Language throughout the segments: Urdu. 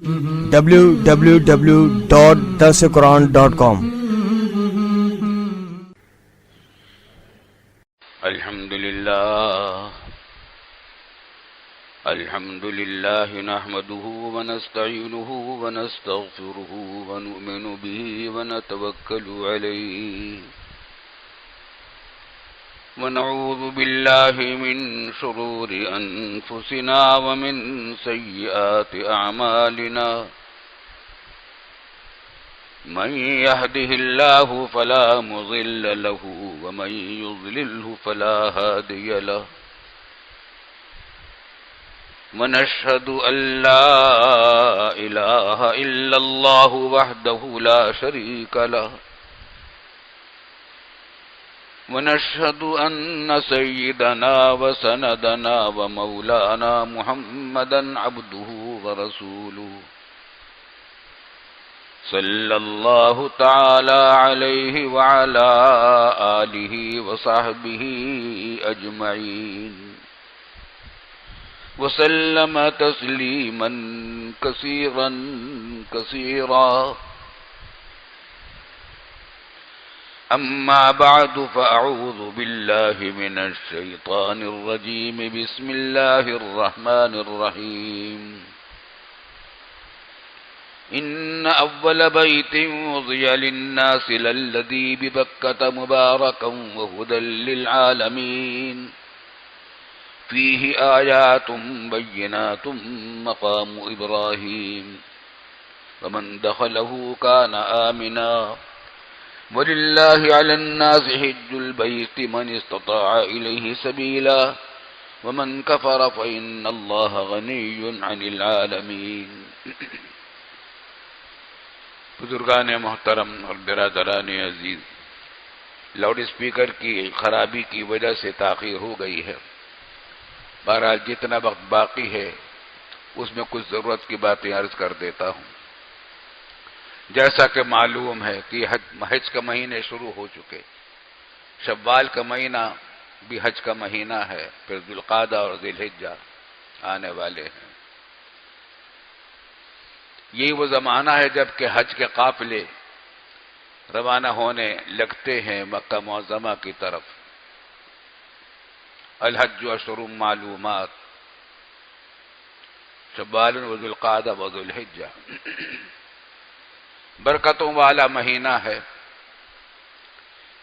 www.darsequran.com. الحمد لله نحمده ونستعينه ونستغفره ونؤمن به ونتوكل عليه ونعوذ بالله من شرور أنفسنا ومن سيئات أعمالنا من يهده الله فلا مضل له ومن يضلله فلا هادي له ونشهد أن لا إله إلا الله وحده لا شريك له ونشهد أن سيدنا وسندنا ومولانا محمدا عبده ورسوله صلى الله تعالى عليه وعلى آله وصحبه أجمعين وسلم تسليما كثيرا كثيرا أما بعد فأعوذ بالله من الشيطان الرجيم بسم الله الرحمن الرحيم إن أول بيت وضع للناس للذي ببكة مباركا وهدى للعالمين فيه آيات بينات مقام إبراهيم ومن دخله كان آمنا ولله على الناس حج البيت من استطاع إليه سبيلا ومن كفر فإن الله غني عن العالمين. بزرگان محترم اور برادران عزیز، لاؤڈ اسپیکر کی خرابی کی وجہ سے تاخیر ہو گئی ہے. بہرحال جتنا وقت باقی ہے اس میں کچھ ضرورت کی باتیں عرض کر دیتا ہوں. جیسا کہ معلوم ہے کہ حج کا مہینے شروع ہو چکے. شوال کا مہینہ بھی حج کا مہینہ ہے، پھر ذوالقعدہ اور ذی الحجہ آنے والے ہیں. یہی وہ زمانہ ہے جب کہ حج کے قافلے روانہ ہونے لگتے ہیں مکہ معظمہ کی طرف. الحج اشہر معلومات، شوال و ذوالقعدہ و ذی الحجہ. برکتوں والا مہینہ ہے.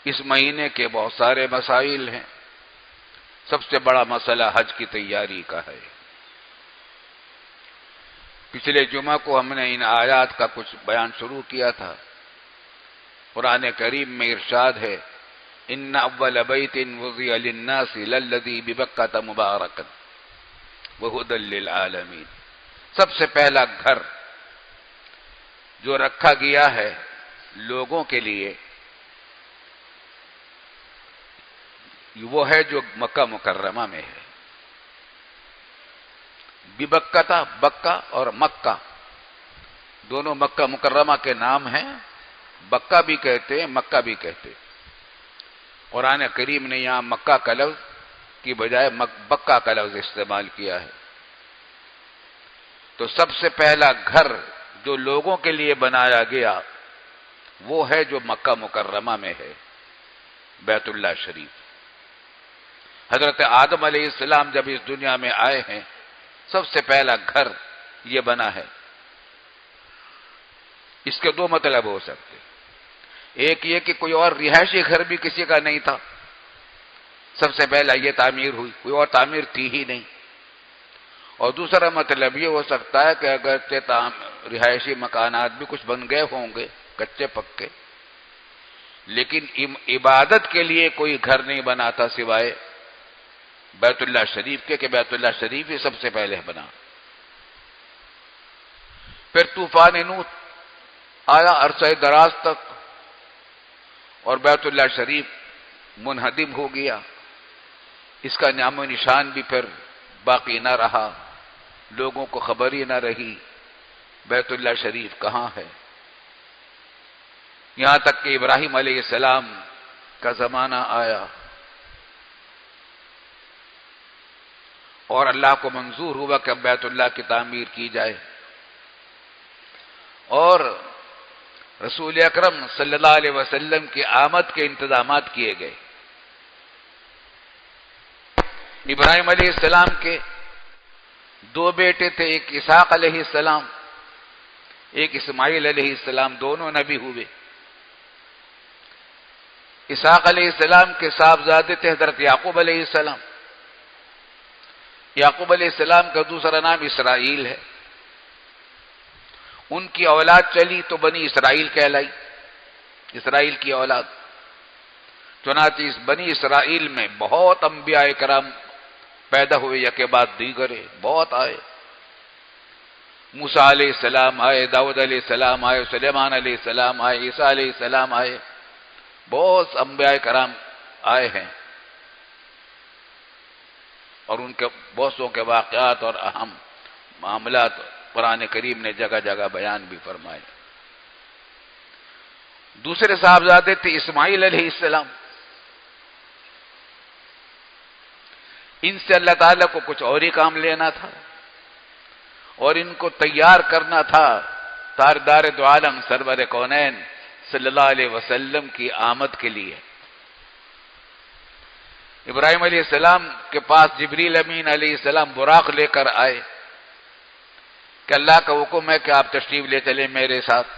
اس مہینے کے بہت سارے مسائل ہیں. سب سے بڑا مسئلہ حج کی تیاری کا ہے. پچھلے جمعہ کو ہم نے ان آیات کا کچھ بیان شروع کیا تھا. قرآن کریم میں ارشاد ہے، ان اول بیت وضع للناس للذی ببکۃ مبارکا وہدی للعالمین. سب سے پہلا گھر جو رکھا گیا ہے لوگوں کے لیے وہ ہے جو مکہ مکرمہ میں ہے. ببکۃ، بکہ اور مکہ دونوں مکہ مکرمہ کے نام ہیں. بکہ بھی کہتے ہیں، مکہ بھی کہتے ہیں. قرآن کریم نے یہاں مکہ کا لفظ کی بجائے بکہ کا لفظ استعمال کیا ہے. تو سب سے پہلا گھر جو لوگوں کے لیے بنایا گیا وہ ہے جو مکہ مکرمہ میں ہے، بیت اللہ شریف. حضرت آدم علیہ السلام جب اس دنیا میں آئے ہیں سب سے پہلا گھر یہ بنا ہے. اس کے دو مطلب ہو سکتے. ایک یہ کہ کوئی اور رہائشی گھر بھی کسی کا نہیں تھا، سب سے پہلا یہ تعمیر ہوئی، کوئی اور تعمیر تھی ہی نہیں. اور دوسرا مطلب یہ ہو سکتا ہے کہ اگرچہ رہائشی مکانات بھی کچھ بن گئے ہوں گے کچے پکے، لیکن عبادت کے لیے کوئی گھر نہیں بنا تھا سوائے بیت اللہ شریف کے، کہ بیت اللہ شریف ہی سب سے پہلے بنا. پھر طوفان نوح آیا عرصہ دراز تک اور بیت اللہ شریف منہدم ہو گیا. اس کا نام و نشان بھی پھر باقی نہ رہا، لوگوں کو خبر ہی نہ رہی بیت اللہ شریف کہاں ہے. یہاں تک کہ ابراہیم علیہ السلام کا زمانہ آیا اور اللہ کو منظور ہوا کہ اب بیت اللہ کی تعمیر کی جائے. اور رسول اکرم صلی اللہ علیہ وسلم کی آمد کے انتظامات کیے گئے۔ ابراہیم علیہ السلام کے دو بیٹے تھے، ایک اسحاق علیہ السلام، ایک اسماعیل علیہ السلام، دونوں نبی ہوئے۔ اسحاق علیہ السلام کے صاحبزادے تھے حضرت یعقوب علیہ السلام۔ یعقوب علیہ السلام کا دوسرا نام اسرائیل ہے۔ ان کی اولاد چلی تو بنی اسرائیل کہلائی، اسرائیل کی اولاد۔ چنانچہ اس بنی اسرائیل میں بہت انبیاء کرام پیدا ہوئے، یکے بعد دیگرے بہت آئے۔ موسیٰ علیہ السلام آئے، داؤد علیہ السلام آئے، سلیمان علیہ السلام آئے، عیسیٰ علیہ السلام آئے، بہت انبیاء کرام آئے ہیں، اور ان کے بہت سو کے واقعات اور اہم معاملات قرآن کریم نے جگہ جگہ بیان بھی فرمائے۔ دوسرے صاحبزادے تھے اسماعیل علیہ السلام۔ ان سے اللہ تعالیٰ کو کچھ اور ہی کام لینا تھا، اور ان کو تیار کرنا تھا تاجدار دو عالم سرور کونین صلی اللہ علیہ وسلم کی آمد کے لیے۔ ابراہیم علیہ السلام کے پاس جبریل امین علیہ السلام براق لے کر آئے کہ اللہ کا حکم ہے کہ آپ تشریف لے چلیں میرے ساتھ۔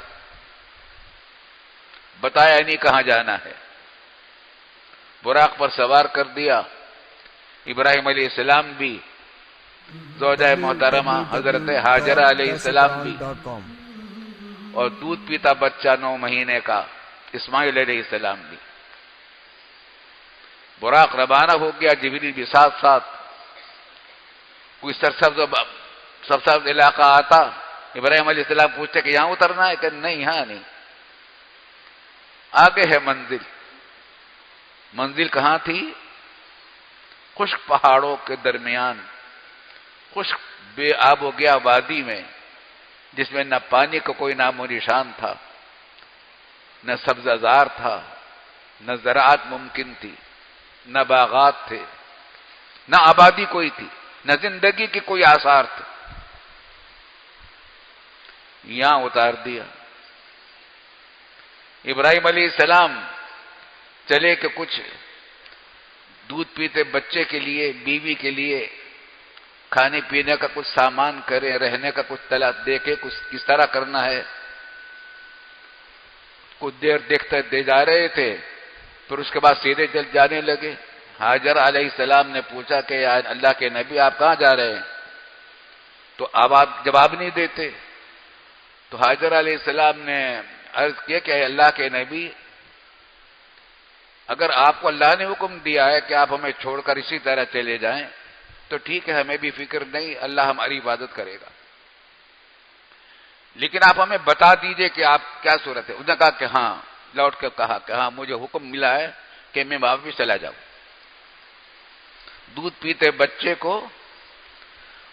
بتایا نہیں کہاں جانا ہے، براق پر سوار کر دیا۔ ابراہیم علیہ السلام بھی، زوجہ محترمہ حضرت ہاجرہ علیہ السلام بھی، اور دودھ پیتا بچہ 9 مہینے کا اسماعیل علیہ السلام بھی۔ براق روانہ ہو گیا، جبریل بھی ساتھ ساتھ۔ کوئی سرسبز علاقہ آتا، ابراہیم علیہ السلام پوچھتے کہ یہاں اترنا ہے، کہ نہیں یہاں نہیں، آگے ہے منزل۔ منزل کہاں تھی؟ خشک پہاڑوں کے درمیان، خشک بے آب و گیا وادی میں، جس میں نہ پانی کا کوئی نام و نشان تھا، نہ سبزہ زار تھا، نہ زراعت ممکن تھی، نہ باغات تھے، نہ آبادی کوئی تھی، نہ زندگی کی کوئی آثار تھے۔ یہاں اتار دیا۔ ابراہیم علیہ السلام چلے کہ کچھ دودھ پیتے بچے کے لیے، بیوی کے لیے کھانے پینے کا کچھ سامان کریں، رہنے کا کچھ تلاش دیکھے، کچھ کس طرح کرنا ہے۔ کچھ دیر دیکھتے دے جا رہے تھے، پھر اس کے بعد سیدھے چل جانے لگے۔ حاجر علیہ السلام نے پوچھا کہ اللہ کے نبی آپ کہاں جا رہے ہیں؟ تو آپ جواب نہیں دیتے، تو حاجر علیہ السلام نے عرض کیا کہ اے اللہ کے نبی، اگر آپ کو اللہ نے حکم دیا ہے کہ آپ ہمیں چھوڑ کر اسی طرح چلے جائیں تو ٹھیک ہے، ہمیں بھی فکر نہیں، اللہ ہماری عبادت کرے گا، لیکن آپ ہمیں بتا دیجئے کہ آپ کیا صورت ہے۔ اس نے کہا کہ ہاں، لوٹ کے کہا کہ ہاں مجھے حکم ملا ہے کہ میں واپس چلا جاؤں۔ دودھ پیتے بچے کو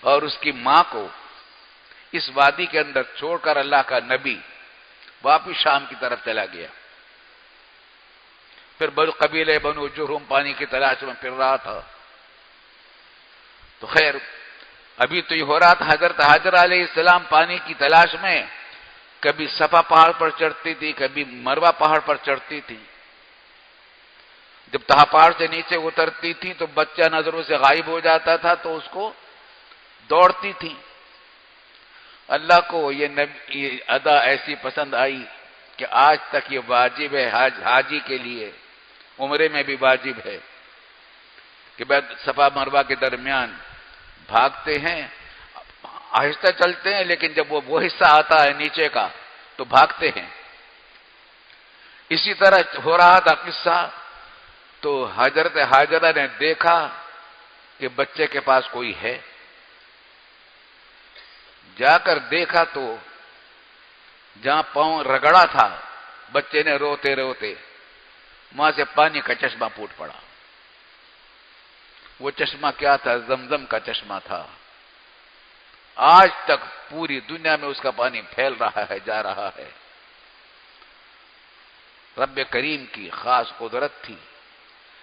اور اس کی ماں کو اس وادی کے اندر چھوڑ کر اللہ کا نبی واپس شام کی طرف چلا گیا۔ پھر قبیلے بنو جرہم پانی کی تلاش میں پھر رہا تھا۔ تو خیر ابھی تو یہ ہو رہا تھا، حضرت حاجر علیہ السلام پانی کی تلاش میں کبھی صفا پہاڑ پر چڑھتی تھی، کبھی مروہ پہاڑ پر چڑھتی تھی۔ جب تہا پہاڑ سے نیچے اترتی تھی تو بچہ نظروں سے غائب ہو جاتا تھا تو اس کو دوڑتی تھی۔ اللہ کو یہ ادا ایسی پسند آئی کہ آج تک یہ واجب ہے حاجی کے لیے، عمرے میں بھی واجب ہے کہ صفا مروہ کے درمیان بھاگتے ہیں، آہستہ چلتے ہیں، لیکن جب وہ حصہ آتا ہے نیچے کا تو بھاگتے ہیں۔ اسی طرح ہو رہا تھا قصہ، تو حضرت حاجرہ نے دیکھا کہ بچے کے پاس کوئی ہے، جا کر دیکھا تو جہاں پاؤں رگڑا تھا بچے نے روتے روتے، وہاں سے پانی کا چشمہ پھوٹ پڑا۔ وہ چشمہ کیا تھا؟ زمزم کا چشمہ تھا۔ آج تک پوری دنیا میں اس کا پانی پھیل رہا ہے، جا رہا ہے۔ رب کریم کی خاص قدرت تھی،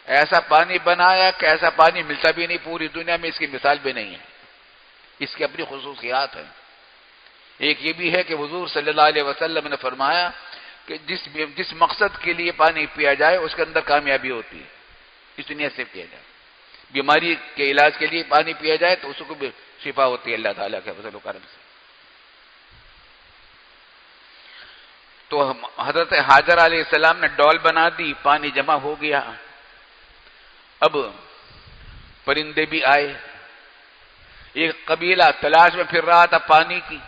ایسا پانی بنایا کہ ایسا پانی ملتا بھی نہیں، پوری دنیا میں اس کی مثال بھی نہیں ہے، اس کی اپنی خصوصیات ہیں۔ ایک یہ بھی ہے کہ حضور صلی اللہ علیہ وسلم نے فرمایا کہ جس مقصد کے لیے پانی پیا جائے اس کے اندر کامیابی ہوتی ہے، اس دنیا سے پیا جائے. بیماری کے علاج کے لیے پانی پیا جائے تو اس کو بھی شفا ہوتی ہے اللہ تعالیٰ کے فضل و کرم سے. تو حضرت ہاجر علیہ السلام نے ڈول بنا دی، پانی جمع ہو گیا. اب پرندے بھی آئے. ایک قبیلہ تلاش میں پھر رہا تھا پانی کی،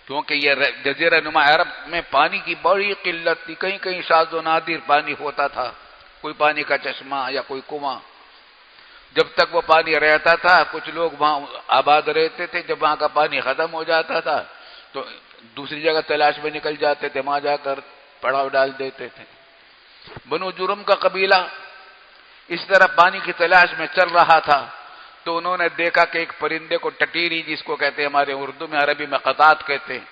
کیونکہ یہ جزیرہ نما عرب میں پانی کی بڑی قلت تھی. کہیں کہیں شاذ و نادر پانی ہوتا تھا، کوئی پانی کا چشمہ یا کوئی کنواں. جب تک وہ پانی رہتا تھا کچھ لوگ وہاں آباد رہتے تھے، جب وہاں کا پانی ختم ہو جاتا تھا تو دوسری جگہ تلاش میں نکل جاتے تھے، وہاں جا کر پڑاؤ ڈال دیتے تھے. بنو جرم کا قبیلہ اس طرح پانی کی تلاش میں چل رہا تھا تو انہوں نے دیکھا کہ ایک پرندے کو ٹٹیری، جس کو کہتے ہیں ہمارے اردو میں، عربی میں قطات کہتے ہیں،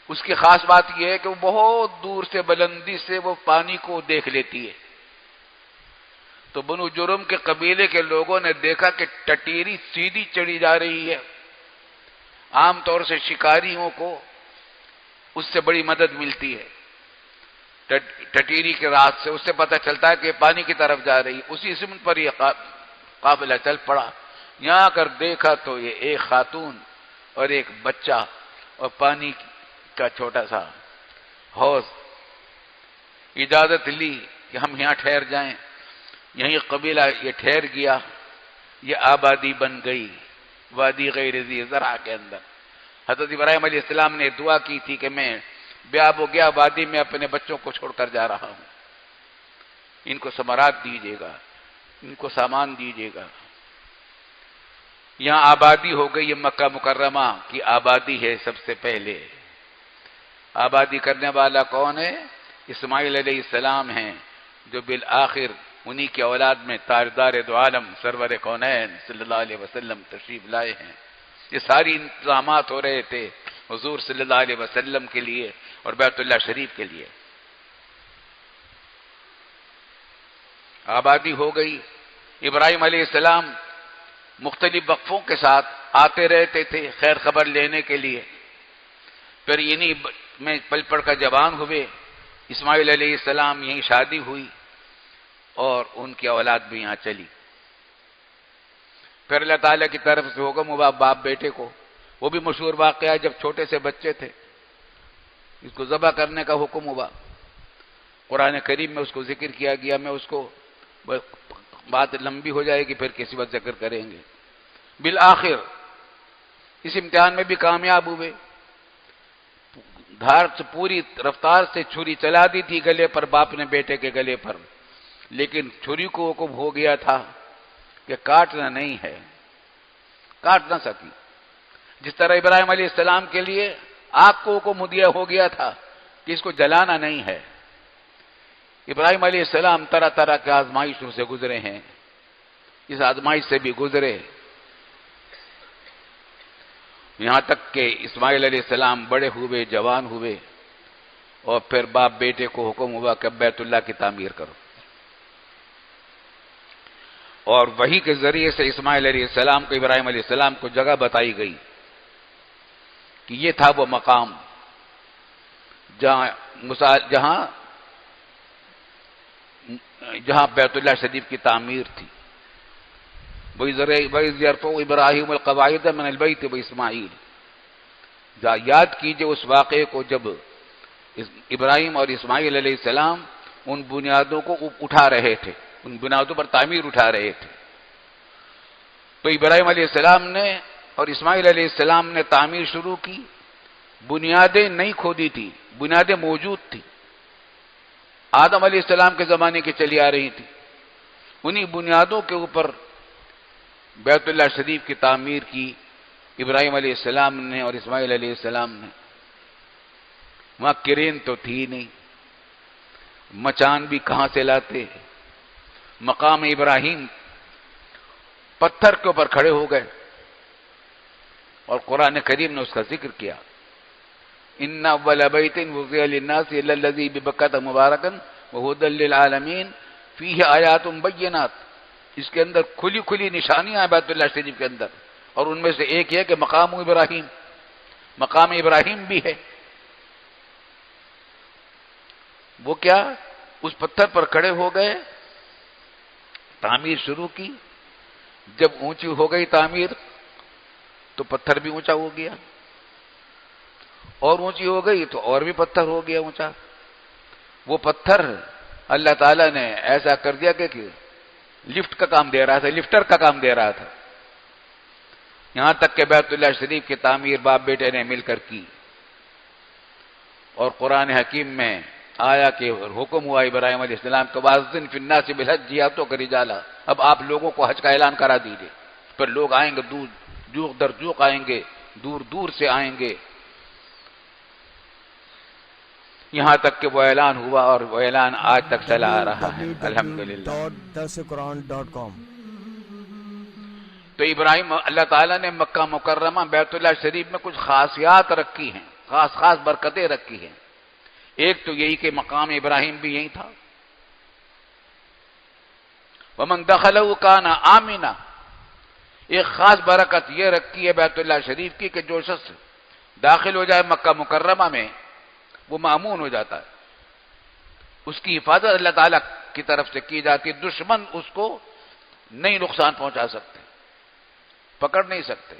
اس کی خاص بات یہ ہے کہ وہ بہت دور سے بلندی سے وہ پانی کو دیکھ لیتی ہے. تو بنو جرم کے قبیلے کے لوگوں نے دیکھا کہ ٹٹیری سیدھی چڑھی جا رہی ہے. عام طور سے شکاریوں کو اس سے بڑی مدد ملتی ہے، ٹٹیری کے رات سے، اس سے پتہ چلتا ہے کہ پانی کی طرف جا رہی. اسی سمت پر یہ قافلہ چل پڑا. یہاں کر دیکھا تو یہ ایک خاتون اور ایک بچہ اور پانی کا چھوٹا سا حوض. اجازت لی کہ ہم یہاں ٹھہر جائیں. یہیں قبیلہ یہ ٹھہر گیا. یہ آبادی بن گئی وادی غیر ذی زرع کے اندر. حضرت ابراہیم علیہ السلام نے دعا کی تھی کہ میں بیاب و گیا وادی میں اپنے بچوں کو چھوڑ کر جا رہا ہوں، ان کو ثمرات دیجیے گا، ان کو سامان دیجیے گا. یہاں آبادی ہو گئی. یہ مکہ مکرمہ کی آبادی ہے. سب سے پہلے آبادی کرنے والا کون ہے؟ اسماعیل علیہ السلام ہیں، جو بالآخر انہی کی اولاد میں تاجدار دو عالم سرور کونین صلی اللہ علیہ وسلم تشریف لائے ہیں. یہ ساری انتظامات ہو رہے تھے حضور صلی اللہ علیہ وسلم کے لیے اور بیت اللہ شریف کے لیے. آبادی ہو گئی. ابراہیم علیہ السلام مختلف وقفوں کے ساتھ آتے رہتے تھے خیر خبر لینے کے لیے. پھر انہی میں پل پڑ کر جوان ہوئے. اسماعیل علیہ السلام یہیں شادی ہوئی اور ان کی اولاد بھی یہاں چلی. پھر اللہ تعالیٰ کی طرف سے حکم ہوا باپ بیٹے کو. وہ بھی مشہور واقعہ ہے، جب چھوٹے سے بچے تھے اس کو ذبح کرنے کا حکم ہوا. قرآن کریم میں اس کو ذکر کیا گیا. میں اس کو بات لمبی ہو جائے گی، پھر کسی وقت ذکر کریں گے. بالآخر اس امتحان میں بھی کامیاب ہوئے. دھار سے پوری رفتار سے چھری چلا دی تھی گلے پر باپ نے بیٹے کے گلے پر، لیکن چھری کو حکم ہو گیا تھا کہ کاٹنا نہیں ہے، کاٹ نہ سکی. جس طرح ابراہیم علیہ السلام کے لیے آگ کو حکم دیا ہو گیا تھا کہ اس کو جلانا نہیں ہے. ابراہیم علیہ السلام طرح طرح کے آزمائشوں سے گزرے ہیں. اس آزمائش سے بھی گزرے یہاں تک کہ اسماعیل علیہ السلام بڑے ہوئے، جوان ہوئے، اور پھر باپ بیٹے کو حکم ہوا کہ بیت اللہ کی تعمیر کرو. اور وحی کے ذریعے سے اسماعیل علیہ السلام کو ابراہیم علیہ السلام کو جگہ بتائی گئی کہ یہ تھا وہ مقام جہاں بیت اللہ شریف کی تعمیر تھی. وَإِذْ يَرْفَعُ إِبْرَاهِيمُ الْقَوَاعِدَ مِنَ الْبَيْتِ وَإِسْمَاعِيلُ. یاد کیجئے اس واقعے کو جب ابراہیم اور اسماعیل علیہ السلام ان بنیادوں کو اٹھا رہے تھے، ان بنیادوں پر تعمیر اٹھا رہے تھے. تو ابراہیم علیہ السلام نے اور اسماعیل علیہ السلام نے تعمیر شروع کی. بنیادیں نہیں کھودی تھی، بنیادیں موجود تھی، آدم علیہ السلام کے زمانے کی چلی آ رہی تھی. انہی بنیادوں کے اوپر بیت اللہ شریف کی تعمیر کی ابراہیم علیہ السلام نے اور اسماعیل علیہ السلام نے. وہاں کرین تو تھی نہیں، مچان بھی کہاں سے لاتے. مقام ابراہیم پتھر کے اوپر کھڑے ہو گئے اور قرآن کریم نے اس کا ذکر کیا. ان اول بیت وضع للناس الذی ببکۃ مبارکا وہدی للعالمین فیہ آیات بینات. اس کے اندر کھلی کھلی نشانیاں ہیں بیت اللہ شریف کے اندر، اور ان میں سے ایک یہ کہ مقام ابراہیم. مقام ابراہیم بھی ہے. وہ کیا؟ اس پتھر پر کھڑے ہو گئے، تعمیر شروع کی. جب اونچی ہو گئی تعمیر تو پتھر بھی اونچا ہو گیا، اور اونچی ہو گئی تو اور بھی پتھر ہو گیا اونچا. وہ پتھر اللہ تعالیٰ نے ایسا کر دیا کہ لفٹ کا کام دے رہا تھا، لفٹر کا کام دے رہا تھا. یہاں تک کہ بیت اللہ شریف کی تعمیر باپ بیٹے نے مل کر کی. اور قرآن حکیم میں آیا کہ حکم ہوا ابراہیم علیہ السلام کو وَأَذِّنْ فِي النَّاسِ بِالْحَجِّ يَأْتُوكَ رِجَالًا. اب آپ لوگوں کو حج کا اعلان کرا دیجیے، پھر لوگ آئیں گے، دور جوق در جوق آئیں گے، دور دور سے آئیں گے. یہاں تک کہ وہ اعلان ہوا، اور وہ اعلان آج تک چلا آ رہا ہے الحمدللہ. www.darsequran.com. تو ابراہیم اللہ تعالیٰ نے مکہ مکرمہ بیت اللہ شریف میں کچھ خاصیات رکھی ہیں، خاص خاص برکتیں رکھی ہیں. ایک تو یہی کہ مقام ابراہیم بھی یہی تھا. وَمَنْ دَخَلَهُ كَانَ آمِنًا. ایک خاص برکت یہ رکھی ہے بیت اللہ شریف کی کہ جو شخص داخل ہو جائے مکہ مکرمہ میں وہ مامون ہو جاتا ہے. اس کی حفاظت اللہ تعالیٰ کی طرف سے کی جاتی ہے. دشمن اس کو نہیں نقصان پہنچا سکتے، پکڑ نہیں سکتے.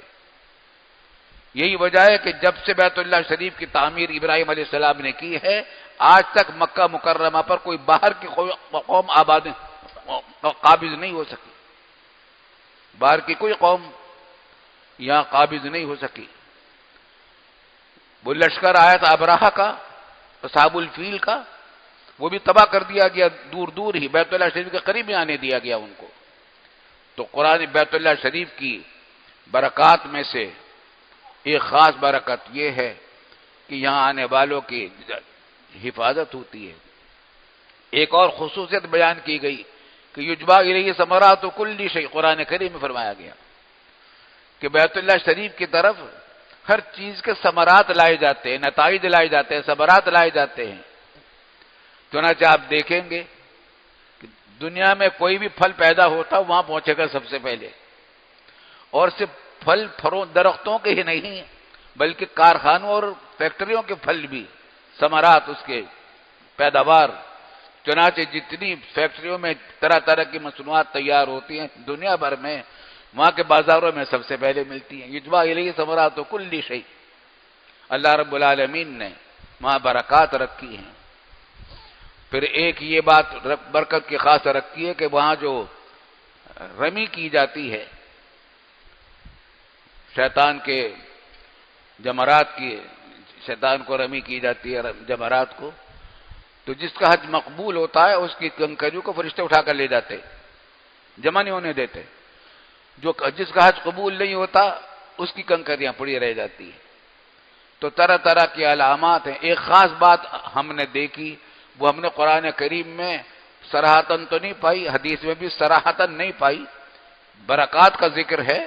یہی وجہ ہے کہ جب سے بیت اللہ شریف کی تعمیر ابراہیم علیہ السلام نے کی ہے، آج تک مکہ مکرمہ پر کوئی باہر کی قوم آباد قابض نہیں ہو سکی. باہر کی کوئی قوم یہاں قابض نہیں ہو سکی. وہ لشکر آیا تھا ابراہہ کا، اصحاب الفیل کا، وہ بھی تباہ کر دیا گیا. دور دور ہی بیت اللہ شریف کے قریب ہی آنے دیا گیا ان کو. تو قرآن بیت اللہ شریف کی برکات میں سے ایک خاص برکت یہ ہے کہ یہاں آنے والوں کی حفاظت ہوتی ہے. ایک اور خصوصیت بیان کی گئی کہ یجبا الیہ ثمرات کل شیء، قرآن کریم میں فرمایا گیا کہ بیت اللہ شریف کی طرف ہر چیز کے ثمرات لائے جاتے ہیں، نتائج لائے جاتے ہیں، ثمرات لائے جاتے ہیں. چنانچہ آپ دیکھیں گے کہ دنیا میں کوئی بھی پھل پیدا ہوتا وہاں پہنچے گا سب سے پہلے. اور صرف پھل درختوں کے ہی نہیں بلکہ کارخانوں اور فیکٹریوں کے پھل بھی، ثمرات اس کے پیداوار. چنانچہ جتنی فیکٹریوں میں طرح طرح کی مصنوعات تیار ہوتی ہیں دنیا بھر میں، وہاں کے بازاروں میں سب سے پہلے ملتی ہیں. یجبا الیہ ثمرات کل شیء. اللہ رب العالمین نے وہاں برکات رکھی ہیں. پھر ایک یہ بات برکت کی خاص رکھی ہے کہ وہاں جو رمی کی جاتی ہے شیطان کے جمرات کی، شیطان کو رمی کی جاتی ہے جمرات کو، تو جس کا حج مقبول ہوتا ہے اس کی کنکریوں کو فرشتے اٹھا کر لے جاتے، جمع نہیں ہونے دیتے. جس کا حج قبول نہیں ہوتا اس کی کنکریاں پڑی رہ جاتی ہیں. تو طرح طرح کی علامات ہیں. ایک خاص بات ہم نے دیکھی، وہ ہم نے قرآن کریم میں صراحتاً تو نہیں پائی، حدیث میں بھی صراحتاً نہیں پائی. برکات کا ذکر ہے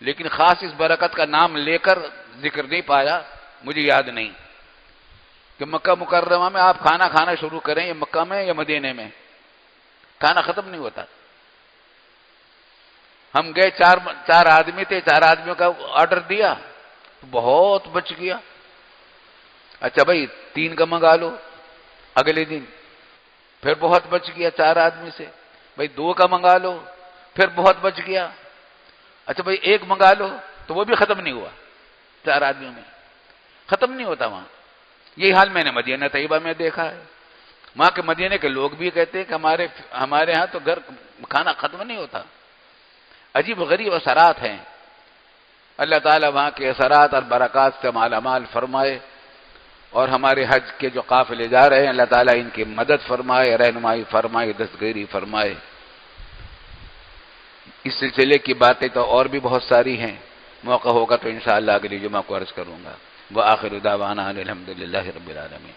لیکن خاص اس برکت کا نام لے کر ذکر نہیں پایا، مجھے یاد نہیں کہ مکہ مکرمہ میں آپ کھانا کھانا شروع کریں، یا مکہ میں یا مدینے میں کھانا ختم نہیں ہوتا. ہم گئے، چار آدمی تھے، 4 آدمیوں کا آرڈر دیا، بہت بچ گیا. اچھا بھائی 3 کا منگا لو. اگلے دن پھر بہت بچ گیا 4 آدمی سے، بھائی 2 کا منگا لو، پھر بہت بچ گیا. اچھا بھائی 1 منگا لو، تو وہ بھی ختم نہیں ہوا. 4 آدمیوں میں ختم نہیں ہوتا وہاں. یہی حال میں نے مدینہ طیبہ میں دیکھا ہے. وہاں کے مدینے کے لوگ بھی کہتے ہیں کہ ہمارے ہاں تو گھر کھانا ختم نہیں ہوتا. عجیب غریب اثرات ہیں. اللہ تعالیٰ وہاں کے اثرات اور برکات سے مالا مال فرمائے، اور ہمارے حج کے جو قافلے جا رہے ہیں اللہ تعالیٰ ان کی مدد فرمائے، رہنمائی فرمائے، دستگیری فرمائے. اس سلسلے کی باتیں تو اور بھی بہت ساری ہیں، موقع ہوگا تو انشاءاللہ اگلی جمعہ کو عرض کروں گا. وآخر دعوانا الحمدللہ رب العالمین.